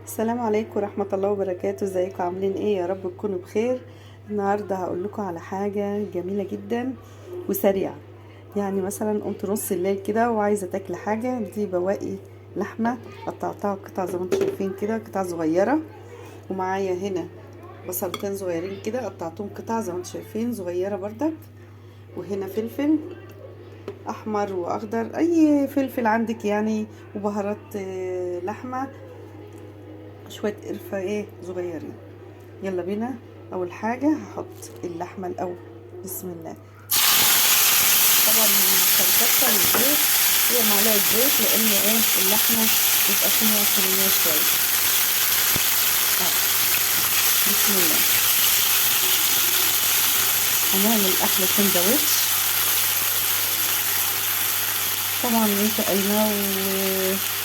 السلام عليكم ورحمة الله وبركاته. ازيكم عاملين ايه؟ يا رب تكونوا بخير. النهاردة هقول لكم على حاجة جميلة جدا وسريعة. يعني مثلا قمت نص الليل كده وعايزة تاكل حاجة، دي بواقي لحمة قطعتها قطع زي ما انتم شايفين كده، قطع صغيرة. ومعايا هنا بصلتين صغيرين كده قطعتهم قطع زي ما انتم شايفين صغيرة بردك. وهنا فلفل احمر واخضر، اي فلفل عندك يعني. وبهارات لحمة، شوية قرفة صغيرين. يلا بينا. اول حاجة هحط اللحمة الاول. بسم الله. طبعا مش هنكتر الزيت، هي معلقة زيت لان اللحمة يبقى فيها كريمية شوية. بسم الله. هنعمل احلى سندوتش. طبعا انت قايمة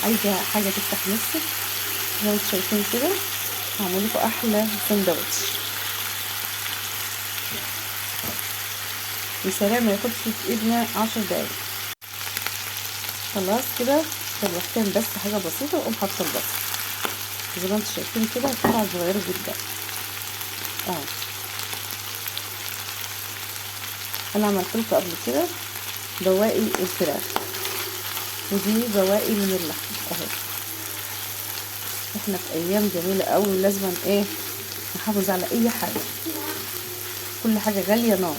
وعايزة حاجة تفتح نفسك زي ما انتوا شايفين كده، هعمل لكم احلى سندوتش وسريع، ما ياخدش في ايدنا 10 دقايق. خلاص كده شوحتين بس، حاجة بسيطة، واقوم حاطة البصل زي ما انتوا شايفين كده، قطع صغيرة جدا. انا عملت لكم قبل كده بواقي الفراخ، ودي بواقي من اللحم اهي. احنا في ايام جميلة قوي، ولازم نحافظ على اي حاجة، كل حاجة غالية نار.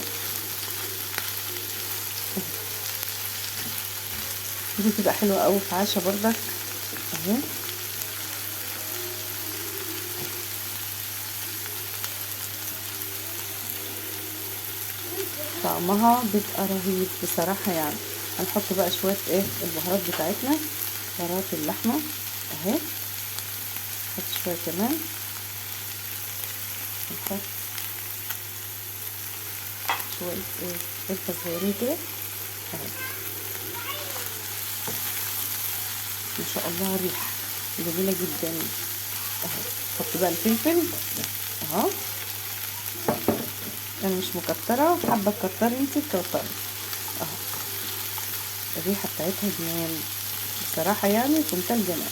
دي تبقى حلوة قوي في عشا برضك اهي. طعمها بيبقى رهيب بصراحة يعني. هنحط بقى شوية البهارات بتاعتنا، بهارات اللحمة اهي. نحط شوية كمان، نحط شوية قرفة صغيرين كده اهي. ما شاء الله ريحة جميلة جدا اهو. نحط بقى الفلفل اهو. انا مش مكترة، حابة تكتري انتي تكتري اهو. الريحة بتاعتها جمال بصراحة يعني، في منتهى الجمال.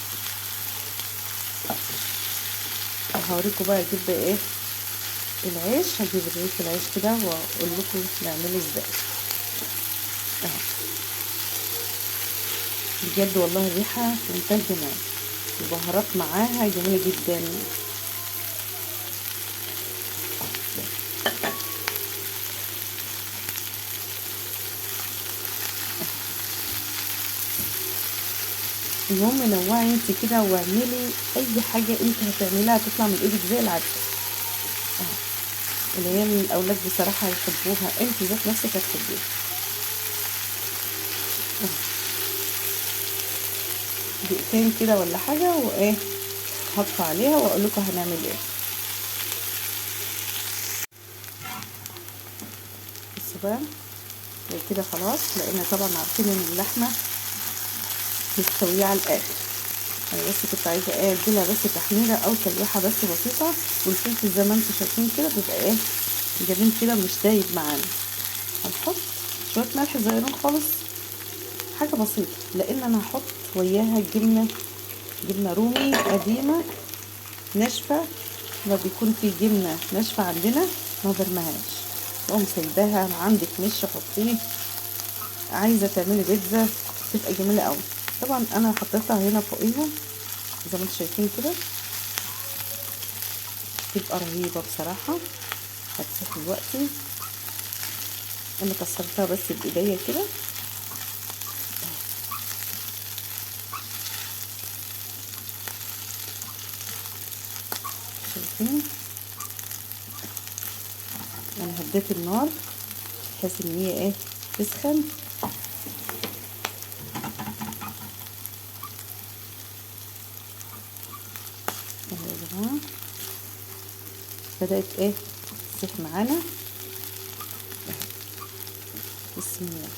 هوريكم بقى اجيب بقى العيش. هجيب رغيف العيش كده واقول لكم نعمله ازاي اهو. بجد والله الريحة في منتهى الجمال، البهارات معاها جميلة جدا. المهم نوعي انت كده واعملي اي حاجة انت هتعمليها تطلع من ايدك زي العسل اهو. العيال الاولاد بصراحة هيحبوها، انت ذات نفسك هتحبيها. دقيقتين كده ولا حاجة هحط عليها واقول لكم هنعمل ايه. بصوا بقى كده خلاص، لان طبعا عارفين ان اللحمة مستوية على الاخر. انا بس كنت عايزة اديلها بس تحميرة او تلويحة بس بسيطة. والفلفل زي ما انتم شايفين كده بيبقى جميل كده، مش دايب معانا. هنحط شوية ملح صغيرين خالص، حاجة بسيطة، لان انا هحط وياها جبنة رومي قديمة ناشفة. ما بيكون في جبنة ناشفة عندنا ما برمهاش، واقوم سايباها عندك مش حطيه. عايزة تعملي بيتزا تبقى جميلة قوي. طبعا انا حطيتها هنا فوقيها زي ما انتم شايفين كده، تبقى رهيبة بصراحة. هتسيح دلوقتي. انا كسرتها بس بايديا كده. شايفين انا هديت النار بحيث ان هي تسخن. اهو يا جماعه بدات تسيح معانا. بسم الله.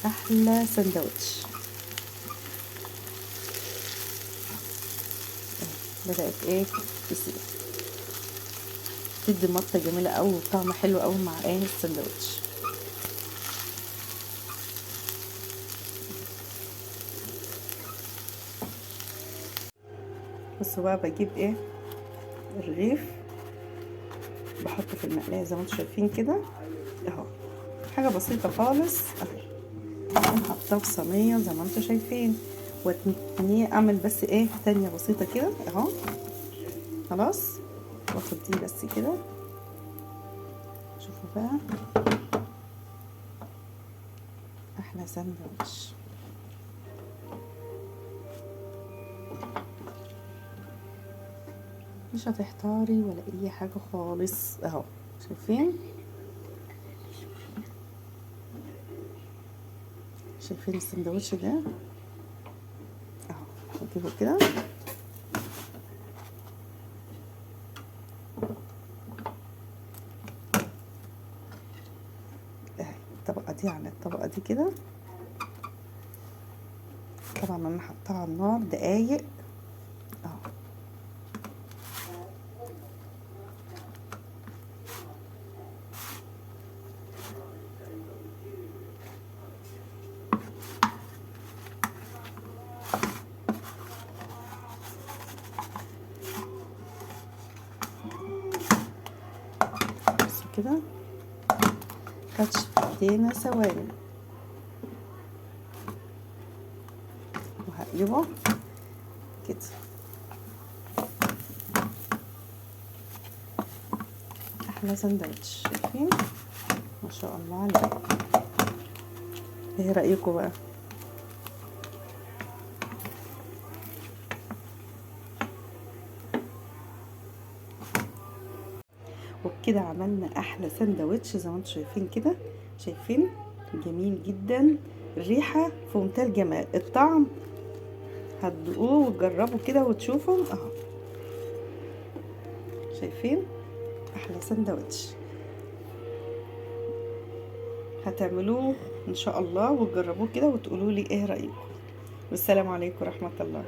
احلى سندوتش بدات تسيح، تدي مطه جميله قوي وطعم حلو قوي مع السندوتش. بصوا بقى بجيب ايه الرغيف، بحطه في المقلاية زي ما انتم شايفين كده اهو، حاجة بسيطة خالص اهي. هنحطها في صينية زي ما انتم شايفين، واتنيه اعمل بس ايه تانية بسيطة كده اهو. خلاص واخد دي بس كده، شوفوا بقى احلى ساندوتش. مش هتحتاري ولا اي حاجة خالص اهو. شايفين شايفين السندوتش ده اهو. نجيبه كده اهي، الطبقة دي على الطبقة دي كده. طبعا انا حطها على النار دقايق اهو. بصوا كده خدش في ايدينا ثواني، وهقلبه كده. احلى سندوتش، شايفين ما شاء الله عليه. ايه رأيكم بقى؟ وبكده عملنا احلى سندوتش زي ما انتم شايفين كده. شايفين جميل جدا، الريحة في منتهى الجمال، الطعم هتدوقوه وتجربوا كده وتشوفوا اهو. شايفين احلى سندوتش، هتعملوه ان شاء الله وتجربوه كده وتقولوا لي ايه رأيكم. والسلام عليكم ورحمة الله.